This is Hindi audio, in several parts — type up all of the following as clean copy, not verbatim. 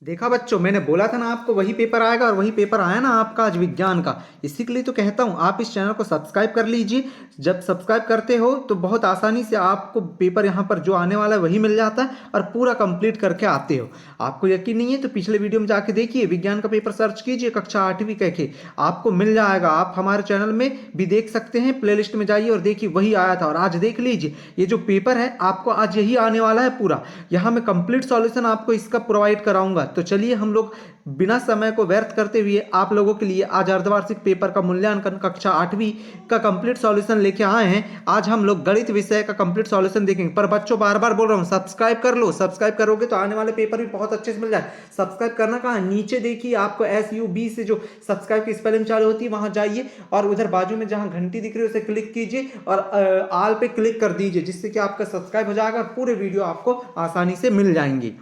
देखा बच्चों, मैंने बोला था ना आपको वही पेपर आएगा और वही पेपर आया ना आपका आज विज्ञान का। इसी के लिए तो कहता हूँ आप इस चैनल को सब्सक्राइब कर लीजिए। जब सब्सक्राइब करते हो तो बहुत आसानी से आपको पेपर यहाँ पर जो आने वाला है वही मिल जाता है और पूरा कंप्लीट करके आते हो। आपको यकीन नहीं है तो पिछले वीडियो में जाके देखिए, विज्ञान का पेपर सर्च कीजिए कक्षा 8वीं कह के, आपको मिल जाएगा। आप हमारे चैनल में भी देख सकते हैं, प्लेलिस्ट में जाइए और देखिए वही आया था। और आज देख लीजिए, ये जो पेपर है आपको आज यही आने वाला है पूरा। यहाँ मैं कंप्लीट सॉल्यूशन आपको इसका प्रोवाइड कराऊंगा। तो चलिए हम लोग बिना समय को व्यर्थ करते हुए आप लोगों के लिए आज अर्धवार्षिक पेपर का मूल्यांकन कक्षा 8वीं का कंप्लीट सॉल्यूशन लेके आए हैं। आज हम लोग गणित विषय का कंप्लीट सॉल्यूशन देखेंगे। पर बच्चों बार बार बोल रहा हूँ सब्सक्राइब कर लो, सब्सक्राइब करोगे तो आने वाले पेपर भी बहुत अच्छे से मिल जाए। सब्सक्राइब करना कहाँ, नीचे देखिए आपको SUB से जो सब्सक्राइब की स्पेलिंग चालू होती है वहां जाइए और उधर बाजू में जहां घंटी दिख रही है उसे क्लिक कीजिए और आल पे क्लिक कर दीजिए, जिससे कि आपका सब्सक्राइब हो जाएगा और पूरे वीडियो आपको आसानी से मिल जाएंगे।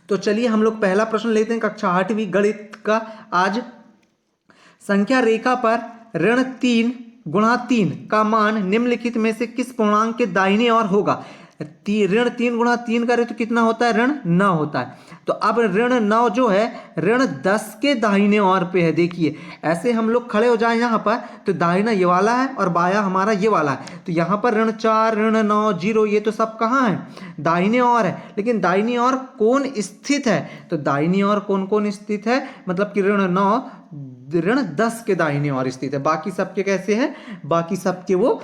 तो चलिए हम लोग पहला प्रश्न लेते हैं कक्षा 8वीं गणित का। आज संख्या रेखा पर ऋण 3 गुणा 3 का मान निम्नलिखित में से किस पूर्णांक के दाहिने ओर होगा। ऋण 3 गुणा 3 करे तो कितना होता है, ऋण 9 होता है। तो अब ऋण 9 जो है ऋण 10 के दाहिने ओर पे है। देखिए ऐसे हम लोग खड़े हो जाए यहाँ पर तो दाहिना ये वाला है और बाया हमारा ये वाला है। तो यहाँ पर ऋण 4 ऋण 9 0 ये तो सब कहाँ है, दाहिने ओर है। लेकिन दाहिनी ओर कौन स्थित है, तो दाहिनी ओर कौन कौन स्थित है, मतलब कि ऋण 10 के दाहिने ओर स्थित है। बाकी सबके कैसे हैं, बाकी सबके वो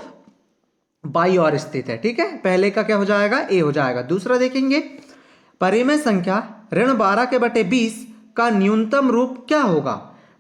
बाई ओर स्थित है। ठीक है, पहले का क्या हो जाएगा, ए हो जाएगा। दूसरा देखेंगे, परिमेय संख्या ऋण 12/20 का न्यूनतम रूप क्या होगा।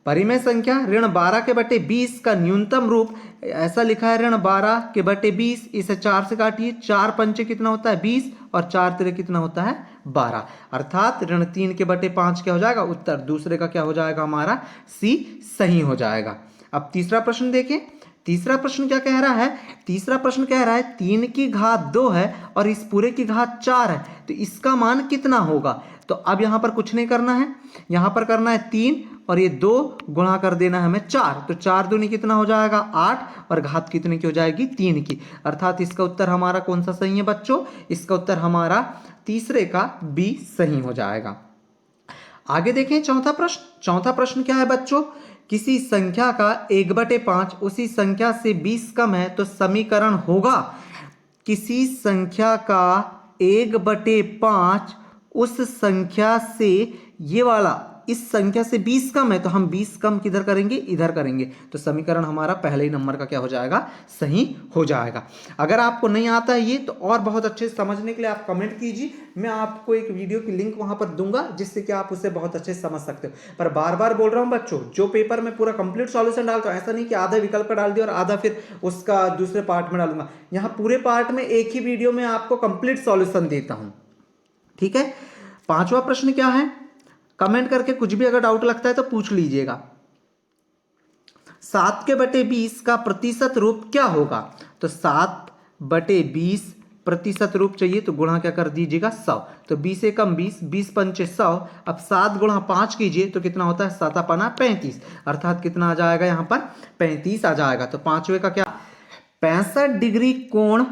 परिमेय संख्या ऋण 12/20 का न्यूनतम रूप ऐसा लिखा है, ऋण 12/20, इसे 4 से काटिए, 4 पंचे कितना होता है 20 और 4 तिरे कितना होता है 12, अर्थात ऋण 3/5 क्या हो जाएगा उत्तर। दूसरे का क्या हो जाएगा हमारा सी सही हो जाएगा। अब तीसरा प्रश्न देखें। तीसरा प्रश्न क्या कह रहा है, तीसरा प्रश्न कह रहा है 3 की घात 2 है और इस पूरे की घात 4 है, तो इसका मान कितना होगा। तो अब यहां पर कुछ नहीं करना है, यहां पर करना है 3 और ये 2 गुणा कर देना है हमें 4। तो 4 दूनी कितना हो जाएगा 8 और घात कितने की हो जाएगी 3 की, अर्थात इसका उत्तर हमारा कौन सा सही है बच्चों, इसका उत्तर हमारा तीसरे का बी सही हो जाएगा। आगे देखें चौथा प्रश्न। चौथा प्रश्न क्या है बच्चों, किसी संख्या का 1/5 उसी संख्या से 20 कम है तो समीकरण होगा। किसी संख्या का 1/5 उस संख्या से, ये वाला इस संख्या से 20 कम है, तो हम 20 कम किधर करेंगे, इधर करेंगे। तो समीकरण हमारा पहले ही नंबर का क्या हो जाएगा, सही हो जाएगा। अगर आपको नहीं आता है ये तो और बहुत अच्छे से समझने के लिए आप कमेंट कीजिए, मैं आपको एक वीडियो की लिंक वहां पर दूंगा जिससे कि आप उसे बहुत अच्छे से समझ सकते हो। पर बार बार बोल रहा हूं बच्चों, जो पेपर में पूरा कंप्लीट सॉल्यूशन डालता हूं, ऐसा नहीं कि आधा विकल्प का डाल दिया और आधा फिर उसका दूसरे पार्ट में डालूंगा। यहाँ पूरे पार्ट में एक ही वीडियो में आपको कंप्लीट सॉल्यूशन देता हूं। ठीक है, पांचवा प्रश्न क्या है, कमेंट करके कुछ भी अगर डाउट लगता है तो पूछ लीजिएगा। 7/20 का प्रतिशत रूप क्या होगा। तो 7/20 प्रतिशत रूप चाहिए तो गुणा क्या कर दीजिएगा 100। तो 20 एकम 20, 20 पंचे 100। अब 7 गुणा 5 कीजिए तो कितना होता है 7×5 35, अर्थात कितना आ जाएगा यहाँ पर 35 आ जाएगा। तो पांचवे का क्या, 65 डिग्री कोण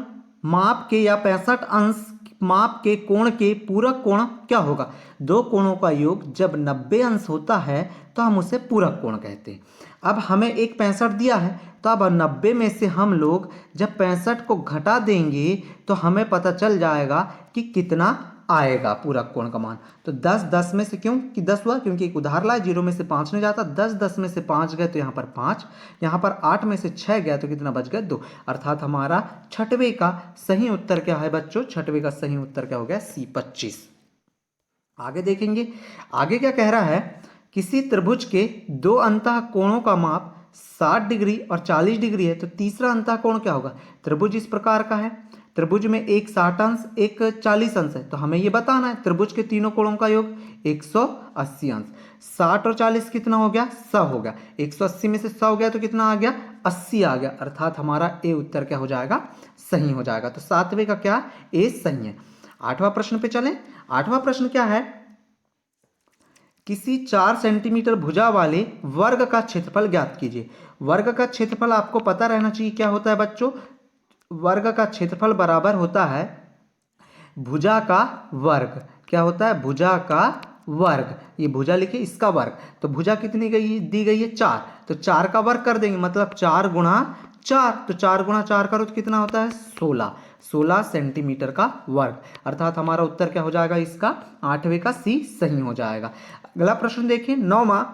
माप के या 65 अंश माप के कोण के पूरक कोण क्या होगा। दो कोणों का योग जब 90 अंश होता है तो हम उसे पूरक कोण कहते हैं। अब हमें एक 65 दिया है, तो अब 90 में से हम लोग जब 65 को घटा देंगे तो हमें पता चल जाएगा कि कितना आएगा पूरक कोण का मान। तो 10 10 में से, क्यों कि 10 हुआ, क्योंकि एक उधार लाए, 0 में से 5 नहीं जाता, 10 10 में से 5 गए तो यहाँ पर 5, यहाँ पर 8 में से 6 गया तो कितना बच गया 2, अर्थात हमारा छठवें का सही उत्तर क्या है बच्चों, छठवें का सही उत्तर क्या हो गया C 25। आगे देखेंगे, आगे क्या कह रहा है, किसी त्रिभुज के दो अंतः कोणों का माप 60 डिग्री और 40 डिग्री है तो तीसरा अंतः कोण क्या होगा। त्रिभुज इस प्रकार का है, त्रिभुज में एक 60 अंश एक 40 अंश है, तो हमें ये बताना है त्रिभुज के तीनों कोणों का योग 180 अंश। 60 और 40 कितना हो गया 100 हो गया, 180 में से 100 हो गया तो कितना आ गया 80 आ गया, अर्थात हमारा ए उत्तर क्या हो जाएगा सही हो जाएगा। तो सातवें का क्या ए सही है। आठवां प्रश्न पे चलें। आठवां प्रश्न क्या है, किसी 4 सेंटीमीटर भुजा वाले वर्ग का क्षेत्रफल ज्ञात कीजिए। वर्ग का क्षेत्रफल आपको पता रहना चाहिए क्या होता है बच्चों, वर्ग का क्षेत्रफल बराबर होता है भुजा का वर्ग। क्या होता है, भुजा का वर्ग, ये भुजा लिखिए इसका वर्ग, तो भुजा कितनी गई दी गई है 4, तो 4 का वर्ग कर देंगे मतलब 4 गुणा 4, तो 4 गुणा 4 करो तो कितना होता है 16 सेंटीमीटर का वर्ग, अर्थात हमारा उत्तर क्या हो जाएगा इसका 8वें का सी सही हो जाएगा। अगला प्रश्न देखिए 9वां,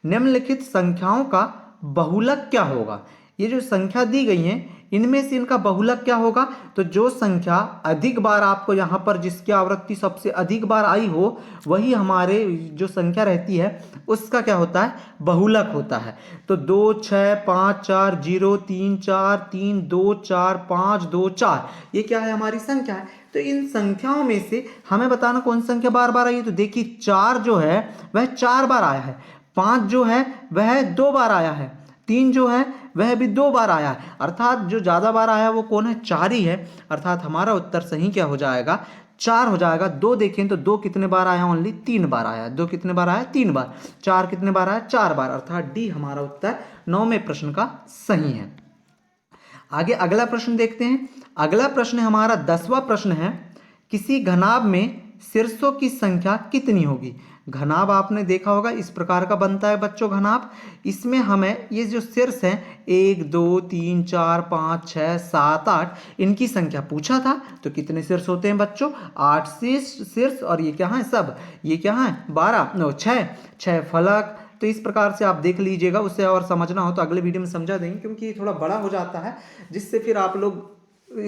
निम्नलिखित संख्याओं का बहुलक क्या होगा। ये जो संख्या दी गई है इनमें से इनका बहुलक क्या होगा, तो जो संख्या अधिक बार आपको यहाँ पर जिसकी आवृत्ति सबसे अधिक बार आई हो वही हमारे जो संख्या रहती है उसका क्या होता है बहुलक होता है। तो 2 6 5 4 0 3 4 3 2 4 5 2 4 ये क्या है हमारी संख्या है। तो इन संख्याओं में से हमें बताना कौन सी संख्या बार बार आई है, तो देखिए 4 जो है वह 4 बार आया है, 5 जो है वह 2 बार आया है, 3 जो है वह भी 2 बार आया है, अर्थात जो ज़्यादा बार आया है वो कौन है 4 ही है, अर्थात हमारा उत्तर सही क्या हो जाएगा 4 हो जाएगा। 2 देखें तो 2 कितने बार आया ओनली 3 बार आया, 2 कितने बार आया 3 बार, 4 कितने बार आया 4 बार, अर्थात डी हमारा उत्तर 9वें प्रश्न का सही है। आगे अगला प्रश्न देखते हैं। अगला प्रश्न हमारा 10वां प्रश्न है, किसी घनाभ में शीर्षों की संख्या कितनी होगी। घनाभ आपने देखा होगा इस प्रकार का बनता है बच्चों घनाभ, इसमें हमें ये जो शीर्ष हैं 1 2 3 4 5 6 7 8 इनकी संख्या पूछा था, तो कितने शीर्ष होते हैं बच्चों 8 शीर्ष, और ये क्या है सब ये क्या है 12 6 फलक। तो इस प्रकार से आप देख लीजिएगा, उससे और समझना हो तो अगले वीडियो में समझा देंगे क्योंकि ये थोड़ा बड़ा हो जाता है जिससे फिर आप लोग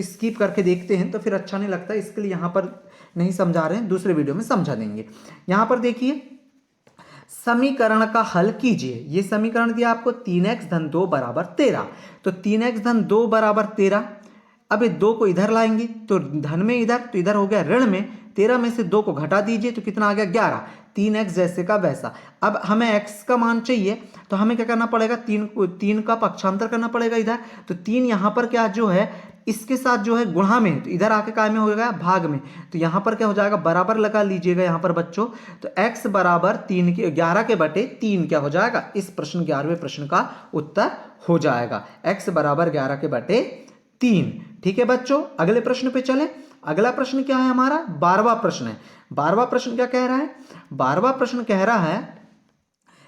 स्किप करके देखते हैं तो फिर अच्छा नहीं लगता, इसके लिए यहाँ पर नहीं समझा रहे हैं, दूसरे वीडियो में समझा देंगे। यहाँ पर देखिए समीकरण का हल कीजिए, ये समीकरण दिया आपको 3x धन 2 बराबर 13, तो 3x धन 2 बराबर 13, अब ये 2 को इधर लाएंगे तो धन में इधर, तो इधर हो गया ऋण में, 13 में से 2 को घटा दीजिए तो कितना आ गया 11, 3x जैसे का वैसा। अब हमें x का मान चाहिए तो हमें क्या करना पड़ेगा 3 का पक्षांतर करना पड़ेगा इधर, तो 3 यहाँ पर क्या जो है इसके साथ जो है गुणा में, तो इधर आके काय में हो गया भाग में, तो यहाँ पर क्या हो जाएगा बराबर लगा लीजिएगा यहाँ पर बच्चों, तो x बराबर 11 के बटे 3 क्या हो जाएगा, इस प्रश्न 11वें प्रश्न का उत्तर हो जाएगा x बराबर 11 के बटे 3। ठीक है बच्चों, अगले प्रश्न पे चले। अगला प्रश्न क्या है हमारा 12वां प्रश्न है। 12वां प्रश्न क्या कह रहा है, 12वां प्रश्न कह रहा है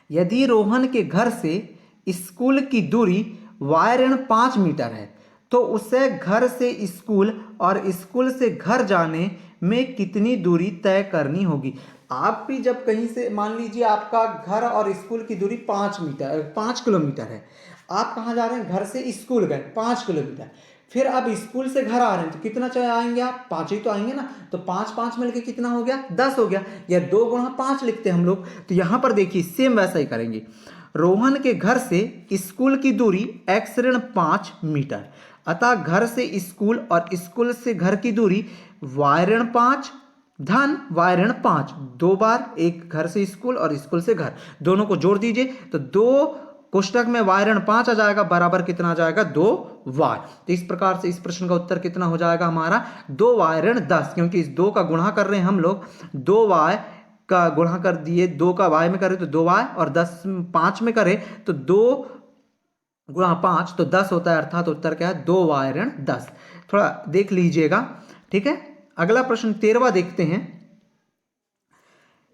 यदि रोहन के घर से स्कूल की दूरी y = 5 मीटर है तो उसे घर से स्कूल और स्कूल से घर जाने में कितनी दूरी तय करनी होगी। आप भी जब कहीं से मान लीजिए आपका घर और स्कूल की दूरी 5 किलोमीटर है, आप कहाँ जा रहे हैं घर से स्कूल गए 5 किलोमीटर, फिर अब स्कूल से घर आ रहे हैं तो कितना चाहे आएंगे आप 5 ही तो आएंगे ना, तो 5 5 मिलके कितना हो गया 10 हो गया, या 2 गुणा 5 लिखते हैं हम लोग। तो यहाँ पर देखिए सेम वैसा ही करेंगे, रोहन के घर से स्कूल की दूरी x ऋण 5 मीटर, अतः घर से स्कूल और स्कूल से घर की दूरी y ऋण 5 धन y ऋण 5, 2 बार, एक घर से स्कूल और स्कूल से घर, दोनों को जोड़ दीजिए तो 2 कोष्टक में y ऋण 5 आ जाएगा, बराबर कितना आ जाएगा 2y। तो इस प्रकार से इस प्रश्न का उत्तर कितना हो जाएगा हमारा 2y ऋण 10, क्योंकि इस 2 का गुणा कर रहे हैं हम लोग, 2y का गुणा कर दिए, 2 का y में करे तो 2y और 10 5 में करे तो 2 गुणा 5 तो 10 होता है, अर्थात उत्तर क्या है 2y ऋण 10। थोड़ा देख लीजिएगा। ठीक है, अगला प्रश्न 13वां देखते हैं।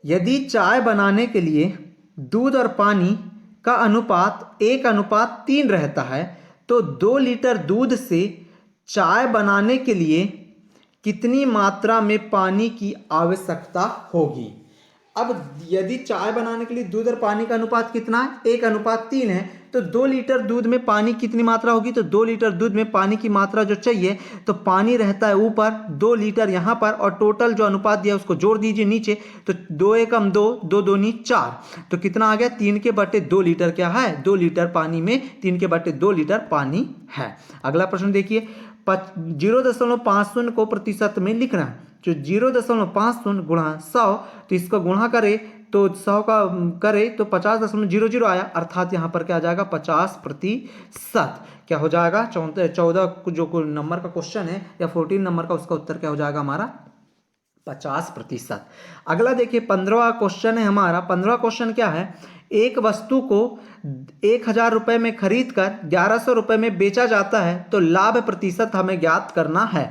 यदि चाय बनाने के लिए दूध और पानी का अनुपात 1:3 रहता है तो 2 लीटर दूध से चाय बनाने के लिए कितनी मात्रा में पानी की आवश्यकता होगी। अब यदि चाय बनाने के लिए दूध और पानी का अनुपात कितना है 1:3 है, तो 2 लीटर दूध में पानी कितनी मात्रा होगी, तो 2 लीटर दूध में पानी की मात्रा जो चाहिए, तो पानी रहता है ऊपर, 2 लीटर यहाँ पर, और टोटल जो अनुपात दिया उसको जोड़ दीजिए नीचे, तो 2 एकम 2, 2 दूनी 4, तो कितना आ गया 3 के बटे 2 लीटर क्या है 2 लीटर पानी में 3 के बटे 2 लीटर पानी है। अगला प्रश्न देखिए 0.50 को प्रतिशत में लिखना है, जो 0.50 गुणा 100, तो इसका गुणा करे तो 100 का करे तो 50.00 आया, अर्थात यहाँ पर क्या आ जाएगा 50% क्या हो जाएगा 14 जो नंबर का क्वेश्चन है या 14 नंबर का, उसका उत्तर क्या हो जाएगा हमारा 50%। अगला देखिए 15वां क्वेश्चन है हमारा। 15वां क्वेश्चन क्या है, एक वस्तु को 1000 रुपये में खरीद कर 1100 रुपये में बेचा जाता है तो लाभ प्रतिशत हमें ज्ञात करना है।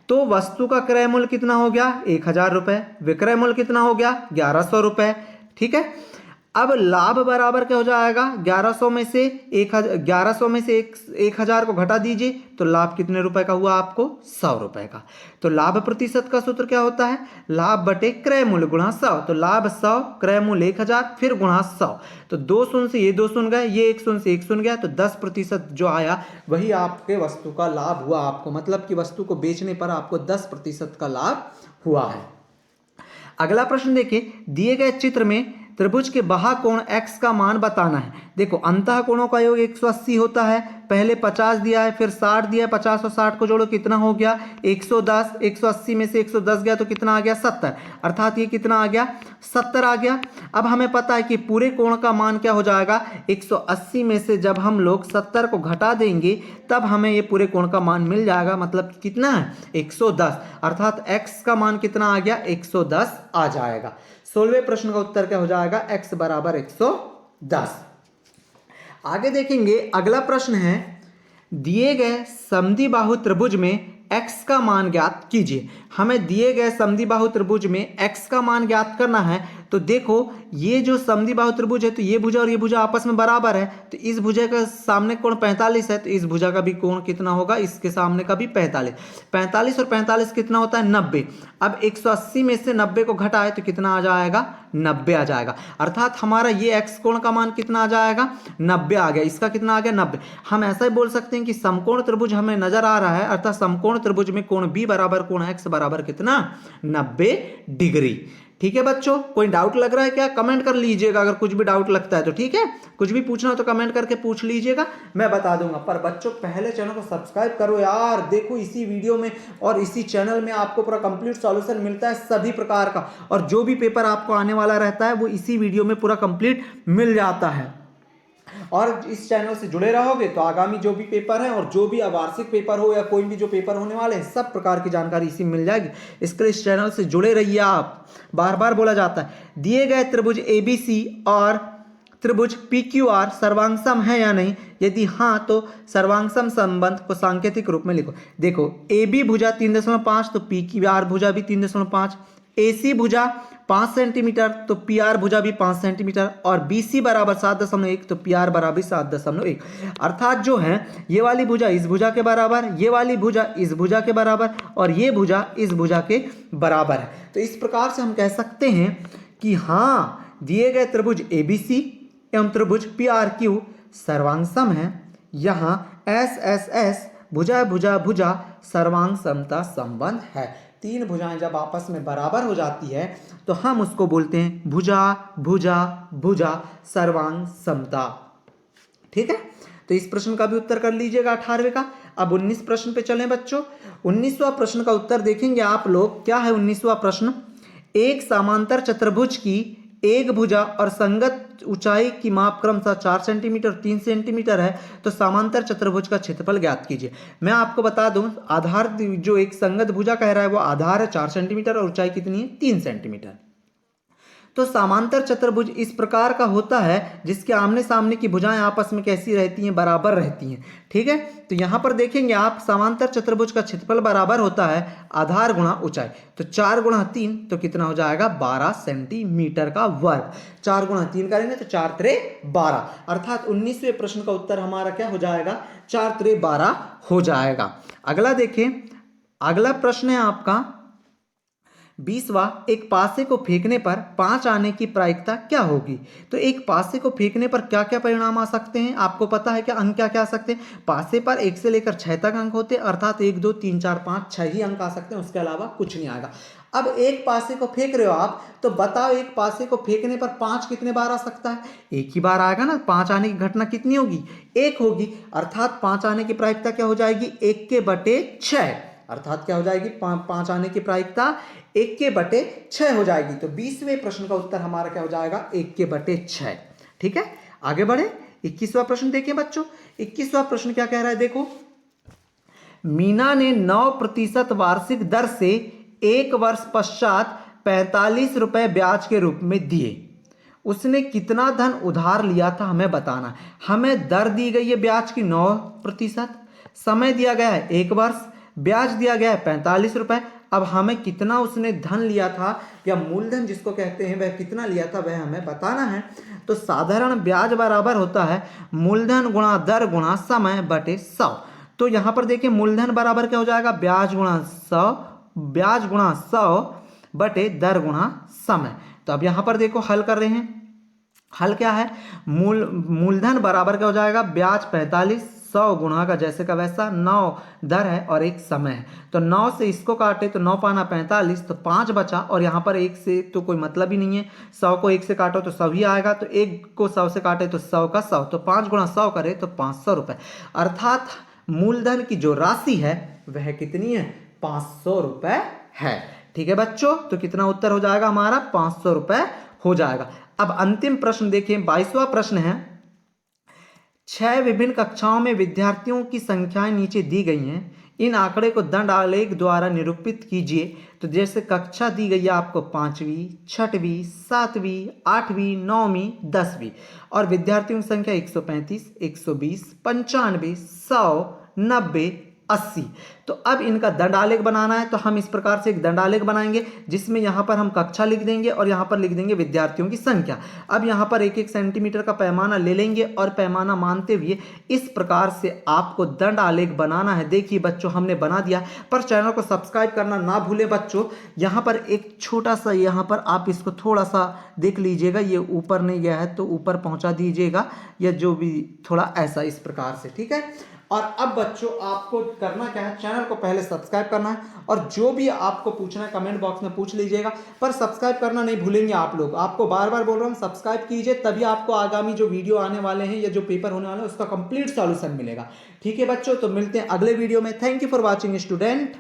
तो वस्तु का क्रय मूल्य कितना हो गया 1000 रुपये, विक्रय मूल्य कितना हो गया 1100 रुपये। ठीक है, अब लाभ बराबर क्या हो जाएगा 1100 में से 1000 को घटा दीजिए तो लाभ कितने रुपए का हुआ आपको 100 रुपए का। तो लाभ प्रतिशत का सूत्र क्या होता है लाभ बटे क्रय मूल्य गुणा 100। तो लाभ 100 क्रय मूल्य 1000 फिर गुणा 100। तो 2 शून्य से ये 2 शून्य गए, ये 1 शून्य से 1 शून्य गया, तो 10% जो आया वही आपके वस्तु का लाभ हुआ आपको, मतलब कि वस्तु को बेचने पर आपको 10% का लाभ हुआ है। अगला प्रश्न देखिए, दिए गए चित्र में त्रिभुज के बाह्य कोण x का मान बताना है। देखो अंतः कोणों का योग 180 होता है, पहले 50 दिया है फिर 60 दिया है, 50 और 60 को जोड़ो कितना हो गया 110, 180 में से 110 गया तो कितना आ गया 70, अर्थात ये कितना आ गया 70 आ गया। अब हमें पता है कि पूरे कोण का मान क्या हो जाएगा 180 में से जब हम लोग 70 को घटा देंगे तब हमें ये पूरे कोण का मान मिल जाएगा, मतलब कितना है 110, अर्थात x का मान कितना आ गया 110 आ जाएगा। 16वें प्रश्न का उत्तर क्या हो जाएगा x बराबर 110। आगे देखेंगे, अगला प्रश्न है दिए गए समद्विबाहु त्रिभुज में x का मान ज्ञात कीजिए। हमें दिए गए समद्विबाहु त्रिभुज में x का मान ज्ञात करना है। तो देखो ये जो समद्विबाहु त्रिभुज है तो ये भुजा और ये भुजा आपस में बराबर है, तो इस भुजा का सामने कोण 45 है तो इस भुजा का भी कोण कितना होगा इसके सामने का भी 45। 45 और 45 कितना होता है 90। अब 180 में से 90 को घटाए तो कितना आ जाएगा 90 आ जाएगा, अर्थात हमारा ये x कोण का मान कितना आ जाएगा 90 आ गया, इसका कितना आ गया 90। हम ऐसा ही बोल सकते हैं कि समकोण त्रिभुज हमें नजर आ रहा है, अर्थात समकोण त्रिभुज में कोण b बराबर कोण x बराबर कितना 90 डिग्री। ठीक है बच्चों, कोई डाउट लग रहा है क्या कमेंट कर लीजिएगा, अगर कुछ भी डाउट लगता है तो ठीक है, कुछ भी पूछना हो तो कमेंट करके पूछ लीजिएगा, मैं बता दूंगा। पर बच्चों पहले चैनल को सब्सक्राइब करो यार, देखो इसी वीडियो में और इसी चैनल में आपको पूरा कंप्लीट सॉल्यूशन मिलता है सभी प्रकार का, और जो भी पेपर आपको आने वाला रहता है वो इसी वीडियो में पूरा कंप्लीट मिल जाता है। और इस चैनल से जुड़े रहोगे तो आगामी जो भी पेपर है और जो भी वार्षिक पेपर हो या कोई भी जो पेपर होने वाले हैं सब प्रकार की जानकारी इसी में मिल जाएगी, इसके लिए इस चैनल से जुड़े रहिए आप। बार बार बोला जाता है दिए गए त्रिभुज ABC और त्रिभुज PQR सर्वांगसम है या नहीं, यदि हाँ तो सर्वांगसम संबंध को सांकेतिक रूप में लिखो। देखो AB भुजा 3.5 तो PQR भुजा भी 3.5, AC भुजा 5 सेंटीमीटर तो PR भुजा भी 5 सेंटीमीटर, और BC बराबर 7.1 तो PR बराबर 7.1, अर्थात जो है ये वाली भुजा इस भुजा के बराबर, ये वाली भुजा इस भुजा के बराबर और ये भुजा इस भुजा के बराबर है। तो इस प्रकार से हम कह सकते हैं कि हाँ दिए गए त्रिभुज ABC एवं त्रिभुज PRQ सर्वांगसम है। यहाँ SSS भुजा भुजा भुजा सर्वांग समता संबंध है। तीन भुजाएं जब आपस में बराबर हो जाती है तो हम उसको बोलते हैं भुजा भुजा भुजा सर्वांग समता। ठीक है, तो इस प्रश्न का भी उत्तर कर लीजिएगा 18वें का। अब 19 प्रश्न पे चलें बच्चों। 19वां प्रश्न का उत्तर देखेंगे आप लोग। क्या है 19वां प्रश्न, एक समांतर चतुर्भुज की एक भुजा और संगत ऊंचाई की माप क्रमशः 4 सेंटीमीटर 3 सेंटीमीटर है, तो समांतर चतुर्भुज का क्षेत्रफल ज्ञात कीजिए। मैं आपको बता दूं आधार जो एक संगत भुजा कह रहा है वो आधार है 4 सेंटीमीटर और ऊंचाई कितनी है 3 सेंटीमीटर। तो समांतर चतुर्भुज इस प्रकार का होता है जिसके आमने सामने की भुजाएं आपस में कैसी रहती हैं, बराबर रहती हैं। ठीक है, तो यहां पर देखेंगे आप समांतर चतुर्भुज का क्षेत्रफल बराबर होता है आधार गुणा ऊंचाई। तो 4 गुणा 3 तो कितना हो जाएगा 12 सेंटीमीटर का वर्ग। 4 गुणा 3 करेंगे तो 4 त्रे 12, अर्थात 19वें प्रश्न का उत्तर हमारा क्या हो जाएगा 4 त्रे 12 हो जाएगा। अगला देखें, अगला प्रश्न है आपका 20वां, एक पासे को फेंकने पर 5 आने की प्रायिकता क्या होगी। तो एक पासे को फेंकने पर क्या क्या परिणाम आ सकते हैं, आपको पता है क्या अंक क्या क्या आ सकते हैं। पासे पर 1 से लेकर 6 तक अंक होते हैं, अर्थात 1 2 3 4 5 6 ही अंक आ सकते हैं, उसके अलावा कुछ नहीं आएगा। अब एक पासे को फेंक रहे हो आप, तो बताओ एक पासे को फेंकने पर 5 कितने बार आ सकता है, एक ही बार आएगा ना। 5 आने की घटना कितनी होगी, 1 होगी, अर्थात 5 आने की प्रायिकता क्या हो जाएगी 1 के बटे 6, अर्थात क्या हो जाएगी 5 आने की प्रायिकता 1 के बटे 6 हो जाएगी। तो 20वें प्रश्न का उत्तर हमारा क्या हो जाएगा 1 के बटे 6। ठीक है, आगे बढ़े। 21वां प्रश्न देखें बच्चों। 21वां प्रश्न क्या कह रहा है, देखो मीना ने 9% वार्षिक दर से 1 वर्ष पश्चात 45 रुपए ब्याज के रूप में दिए। उसने कितना धन उधार लिया था हमें बताना। हमें दर दी गई है ब्याज की 9%, समय दिया गया है 1 वर्ष, ब्याज दिया गया है 45 रुपए। अब हमें कितना उसने धन लिया था या मूलधन जिसको कहते हैं वह कितना लिया था वह हमें बताना है। तो साधारण ब्याज बराबर होता है मूलधन गुणा दर गुणा समय बटे 100। तो यहाँ पर देखिए मूलधन बराबर क्या हो जाएगा, ब्याज गुणा 100 बटे दर गुणा समय। तो अब यहाँ पर देखो हल कर रहे हैं, हल क्या है, मूलधन बराबर क्या हो जाएगा, ब्याज 45, 100 गुणा का जैसे का वैसा, 9 दर है और 1 समय है। तो 9 से इसको काटे तो 9 पाना 45, तो 5 बचा और यहाँ पर 1 से तो कोई मतलब ही नहीं है, 100 को 1 से काटो तो 100 ही आएगा, तो 1 को 100 से काटे तो 100 का 100, तो 5 गुणा 100 करे तो 500 रुपये। अर्थात मूलधन की जो राशि है वह कितनी है, 500 रुपये है। ठीक है बच्चों, तो कितना उत्तर हो जाएगा हमारा, 500 रुपये हो जाएगा। अब अंतिम प्रश्न देखें, 22वां प्रश्न है, 6 विभिन्न कक्षाओं में विद्यार्थियों की संख्याएं नीचे दी गई हैं, इन आंकड़े को दंड आलेख द्वारा निरूपित कीजिए। तो जैसे कक्षा दी गई है आपको 5वीं, 6वीं, 7वीं, 8वीं, 9वीं, 10वीं और विद्यार्थियों की संख्या 135, 120, 95, 100, 90, 80। तो अब इनका दंडालेख बनाना है, तो हम इस प्रकार से एक दंडालेख बनाएंगे जिसमें यहाँ पर हम कक्षा लिख देंगे और यहाँ पर लिख देंगे विद्यार्थियों की संख्या। अब यहाँ पर 1-1 सेंटीमीटर का पैमाना ले लेंगे और पैमाना मानते हुए इस प्रकार से आपको दंडालेख बनाना है। देखिए बच्चों हमने बना दिया, पर चैनल को सब्सक्राइब करना ना भूलें बच्चों। यहाँ पर एक छोटा सा, यहाँ पर आप इसको थोड़ा सा देख लीजिएगा, ये ऊपर नहीं गया है तो ऊपर पहुँचा दीजिएगा, या जो भी थोड़ा ऐसा इस प्रकार से, ठीक है। और अब बच्चों आपको करना क्या है, चैनल को पहले सब्सक्राइब करना है और जो भी आपको पूछना है कमेंट बॉक्स में पूछ लीजिएगा, पर सब्सक्राइब करना नहीं भूलेंगे आप लोग। आपको बार बार बोल रहा हूँ सब्सक्राइब कीजिए, तभी आपको आगामी जो वीडियो आने वाले हैं या जो पेपर होने वाला है उसका कंप्लीट सॉल्यूशन मिलेगा। ठीक है बच्चों, तो मिलते हैं अगले वीडियो में। Thank you for watching student.